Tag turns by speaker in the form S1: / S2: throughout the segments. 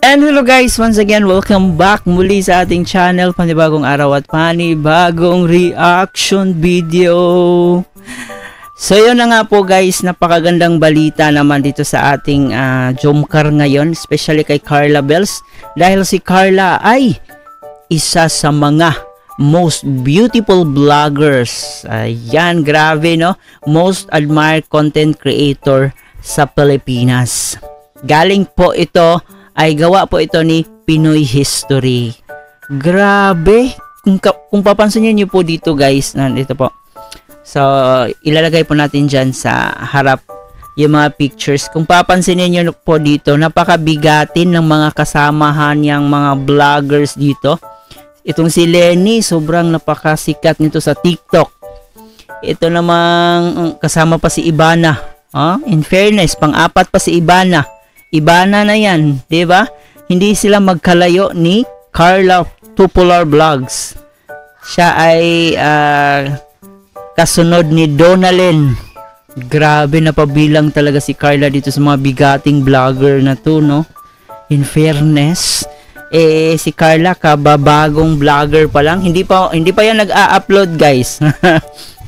S1: And hello guys, once again, welcome back muli sa ating channel, panibagong araw at panibagong reaction video. So yun na nga po guys, napakagandang balita naman dito sa ating Jomcar ngayon, especially kay Carla Bells. Dahil si Carla ay isa sa mga most beautiful vloggers. Ayan, grabe no, most admired content creator sa Pilipinas. Galing po ito, ay gawa po ito ni Pinoy History. Grabe, kung papansin niyo po dito guys, nandito po. So, ilalagay po natin dyan sa harap yung mga pictures. Kung papansin niyo po dito, napakabigatin ng mga kasamahan niyang mga vloggers dito. Itong si Lenny, sobrang napakasikat nito sa TikTok. Ito namang kasama pa si Ibana. In fairness, pang-apat pa si Ibana. Ibana na yan, di ba? Hindi sila magkalayo ni Carla Tupular Vlogs. Siya ay kasunod ni Donalyn. Grabe, napabilang talaga si Carla dito sa mga bigating vlogger na to, no? In fairness, si Carla kababagong vlogger pa lang. Hindi pa yan nag-a-upload, guys.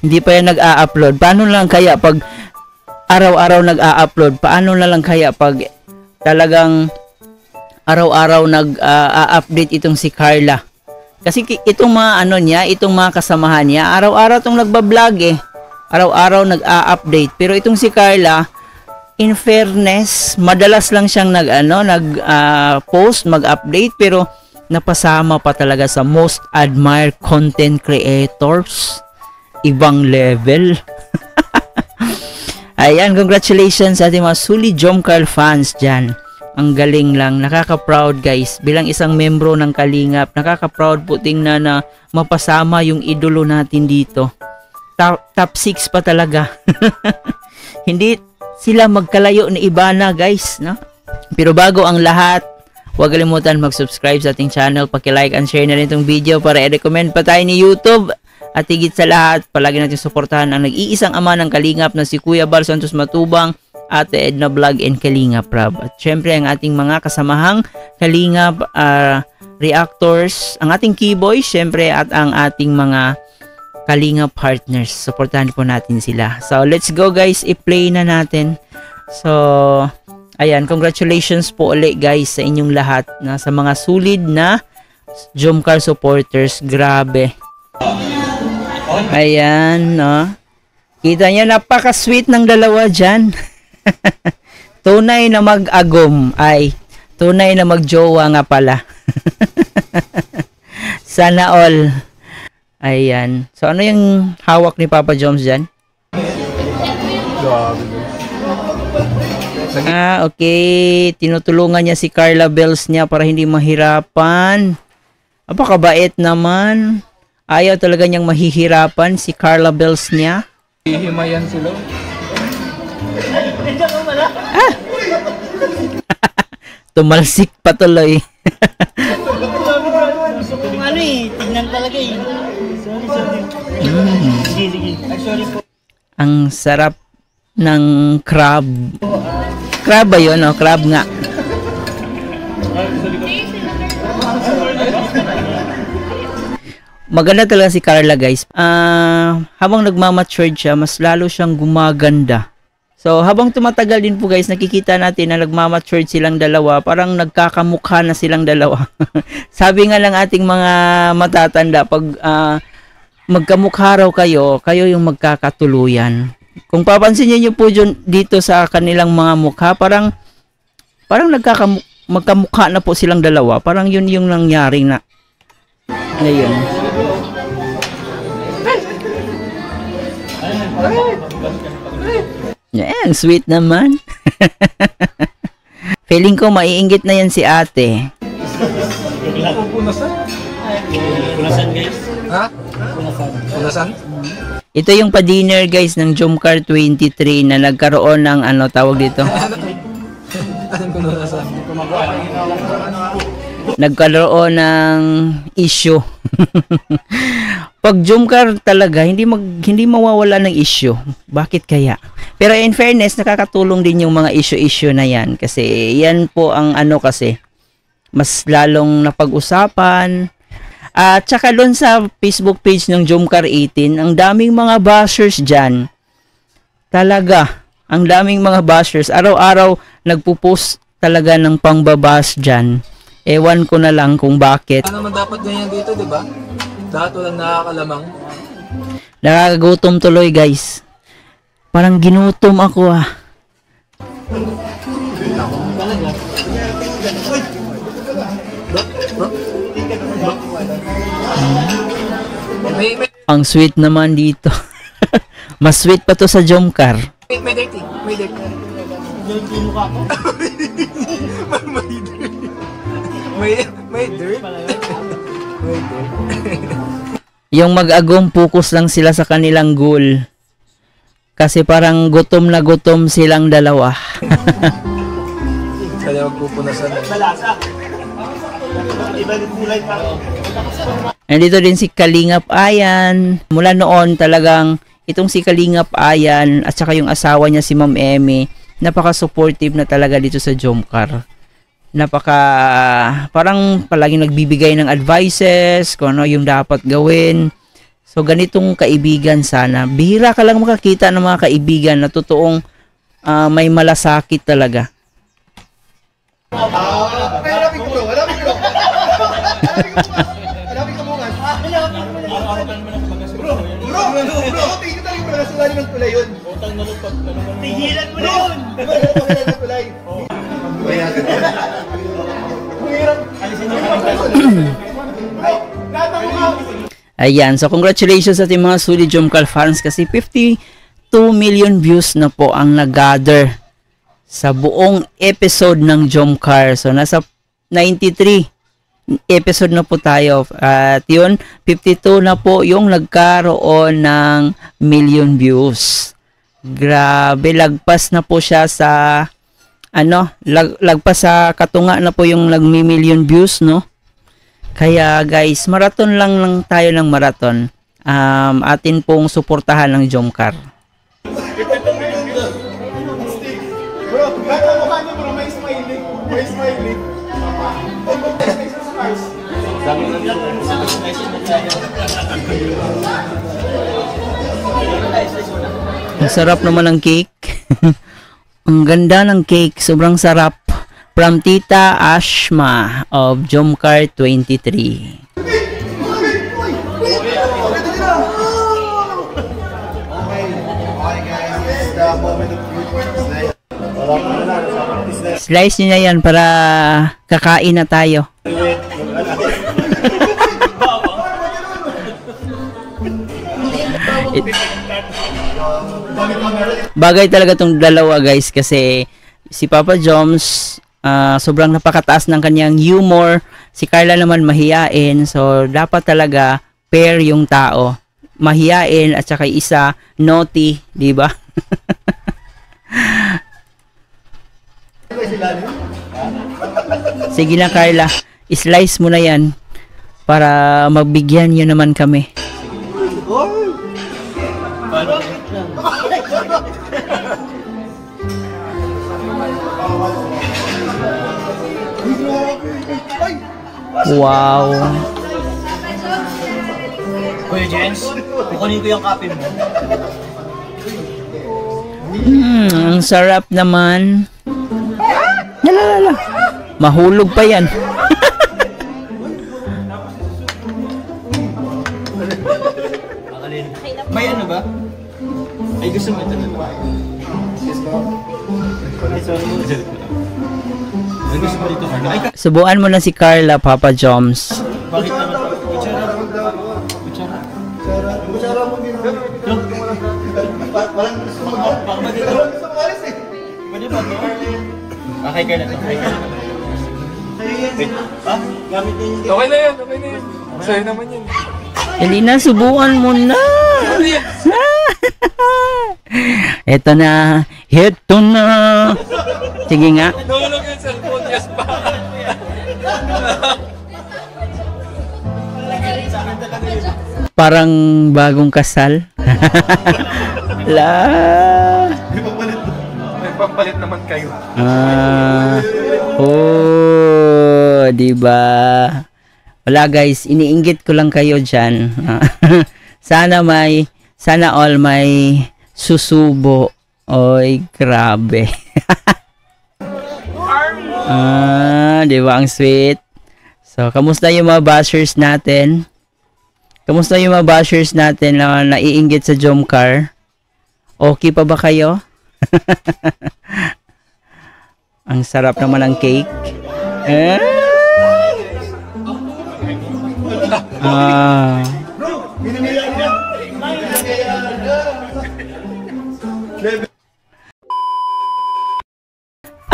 S1: Hindi pa yan nag-a-upload. Paano lang kaya pag araw-araw nag-a-upload? Paano na lang kaya pag talagang araw-araw nag-update itong si Carla? Kasi itong mga niya, itong mga kasamahan niya, araw-araw itong nagbablog eh. Araw-araw nag-update. Pero itong si Carla, in fairness, madalas lang siyang post, mag-update, pero napasama pa talaga sa most admired content creators. Ibang level. Ayan, congratulations sa ating mga Suli Jomcar fans dyan. Ang galing lang, nakaka-proud guys. Bilang isang membro ng Kalingap, nakaka-proud po tingnan na mapasama yung idolo natin dito. Top 6 pa talaga. Hindi sila magkalayo ni Ibana guys, no? Pero bago ang lahat, huwag kalimutan mag-subscribe sa ating channel, paki-like and share na rin itong video para i-recommend pa tayo ni YouTube. At higit sa lahat, palagi natin suportahan ang nag-iisang ama ng Kalingap na si Kuya Bal Santos Matubang, Ate Edna Vlog and Kalingap Rob. At syempre ang ating mga kasamahang Kalingap reactors, ang ating keyboy, syempre at ang ating mga Kalingap partners. Suportahan po natin sila. So let's go guys, i-play na natin. So ayan, congratulations po ulit guys sa inyong lahat na sa mga solid na Jomcar supporters. Grabe. Ayan, no? Kita niyo, napaka-sweet ng dalawa dyan. Tunay na mag-agom. Ay, tunay na mag-jowa nga pala. Sana all. Ayan. So, ano yung hawak ni Papa Joms dyan? Okay. Tinutulungan niya si Carla Bells niya para hindi mahirapan. Kabait naman. Ayaw talaga niyang mahihirapan si Carla Bells niya.
S2: Hihimayan sila.
S1: Tumalsik pa tuloy.
S3: Tignan talaga eh. Sorry po.
S1: Ang sarap ng crab. Crab ba yun? O, crab nga. Maganda talaga si Carla guys. Habang nagmamature siya, mas lalo siyang gumaganda. So habang tumatagal din po guys, nakikita natin na nagmamature silang dalawa. Parang nagkakamukha na silang dalawa. Sabi nga lang ating mga matatanda, pag magkamukha raw kayo, kayo yung magkakatuluyan. Kung papansin niyo po dito sa kanilang mga mukha, parang magkamukha na po silang dalawa. Parang yun yung nangyari na ngayon. Yan, sweet naman. Feeling ko maiinggit na yan si ate.
S3: Punasan guys.
S2: Ha? Punasan?
S1: Ito yung pa-dinner guys ng Jomcar 23 na nagkaroon ng tawag dito.
S2: Anong punasan?
S1: Nagkaroon ng issue. Pag Jomcar talaga, hindi mawawala ng issue. Bakit kaya? Pero in fairness, nakakatulong din yung mga issue-issue na yan. Kasi yan po ang kasi, mas lalong napag-usapan. At saka doon sa Facebook page ng Jomcar 18, ang daming mga bashers dyan. Talaga, ang daming mga bashers. Araw-araw nagpo-post talaga ng pangbabash dyan. Ewan ko na lang kung bakit.
S2: Ano naman dapat ganyan dito, di ba? Lahat walang nakakalamang.
S1: Nakakagutom tuloy, guys. Parang ginutom ako ah. Ang sweet naman dito. Mas sweet pa to sa Jomcar.
S2: May dirty. May dirty. May dirt. May dirt.
S1: Yung mag-agong focus lang sila sa kanilang goal. Kasi parang gutom na gutom silang dalawa.
S2: Kaya magpupunasan.
S1: Nandito din si Kalingap Ayan. Mula noon talagang itong si Kalingap Ayan at saka yung asawa niya si Ma'am Emmy, napaka-supportive na talaga dito sa Jomcar. Parang palaging nagbibigay ng advices kung ano yung dapat gawin. So ganitong kaibigan sana. Bihira ka lang makakita ng mga kaibigan na totoong may malasakit talaga.
S3: Tigilan mo na yun!
S1: Ayan, so congratulations sa ating mga Solid Jomcar fans kasi 52 million views na po ang nag-gather sa buong episode ng Jomcar. So nasa 93 episode na po tayo. At yun, 52 na po yung nagkaroon ng million views. Grabe, lagpas na po siya sa lagpas sa Katunga na po yung nagmi-million views, no? Kaya guys, marathon lang tayo ng marathon. Atin pong suportahan ng Jomcar.
S4: Bro, gata mukha niyo bro, may smiling. May smiling.
S1: Ang sarap naman ng cake. Ang ganda ng cake, sobrang sarap. From Tita Ashma of Jomcar 23. Slice niya yan para kakain na tayo. Bagay talaga tong dalawa guys kasi si Papa Joms sobrang napakataas ng kanyang humor, si Carla naman mahiyain, so dapat talaga pair yung tao, mahiyain at saka isa naughty, di ba? Sige na Carla, slice mo na yan para magbigyan nyo naman kami. Wow.
S3: Kuya Jens, kukunin ko yung kape mo.
S1: Ang sarap naman. Lalalala. Mahulog pa yan.
S3: May ano ba? Ay gusto mo ito na ba? Ay gusto mo dito Carla? Ay
S1: Subuan mo na si Carla, Papa Joms.
S3: bakit naman? Kutsara. Kutsara mo din. Walang gusto mo. Baka ba dito? Walang gusto mo alis eh. Pwede ba ito? Okay ka na to. Okay ka na to. Gamit din yung...
S2: Okay na yan, okay na yan. Sa'yo naman yan.
S1: Hindi na, subuan mo na. Ito na. Ito na. Sige nga.
S2: Nahulog yung cellphone, yes pa.
S1: Parang bagong kasal. La.
S2: May pampalit naman kayo.
S1: Oy. di ba? Wala guys, iniinggit ko lang kayo diyan. Sana all may susubo. Oy, grabe. Di ba ang sweet? So, kamusta yung mga bashers natin? Kamusta yung mga bashers natin na naiinggit sa Jomcar? Okay pa ba kayo? Ang sarap naman ng cake.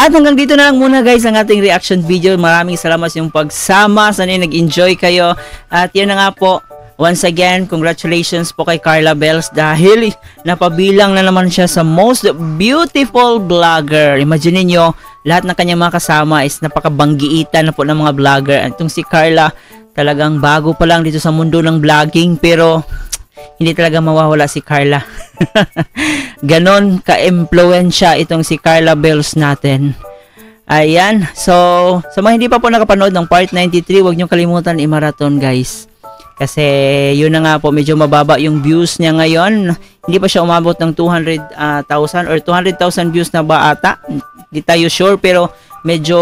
S1: At hanggang dito na lang muna guys ang ating reaction video. Maraming salamat sa yung pagsama. Sana nag-enjoy kayo. At yun na nga po. Once again, congratulations po kay Carla Bells dahil napabilang na naman siya sa most beautiful vlogger. Imagine niyo, lahat ng kanyang mga kasama is napakabanggiitan na po ng mga vlogger. At itong si Carla, talagang bago pa lang dito sa mundo ng vlogging, pero hindi talaga mawawala si Carla. Ganon ka-impluensya itong si Carla Bells natin. Ayan. So, sa mga hindi pa po nakapanood ng part 93, huwag nyo kalimutan i-marathon guys. Kasi yun na nga po, medyo mababa yung views niya ngayon. Hindi pa siya umabot ng 200,000 or 200,000 views na ba ata. Hindi tayo sure, pero medyo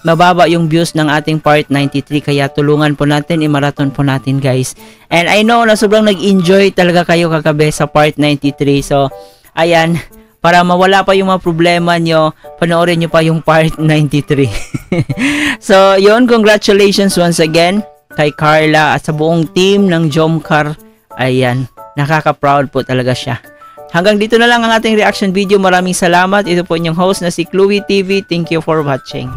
S1: mababa yung views ng ating part 93. Kaya tulungan po natin, i-marathon po natin guys. And I know na sobrang nag-enjoy talaga kayo kagabi sa part 93. So, ayan, para mawala pa yung mga problema nyo, panoorin nyo pa yung part 93. So, yun, congratulations once again kay Carla at sa buong team ng Jomcar. Ayan, nakaka-proud po talaga siya. Hanggang dito na lang ang ating reaction video. Maraming salamat. Ito po inyong host na si Chloe TV. Thank you for watching.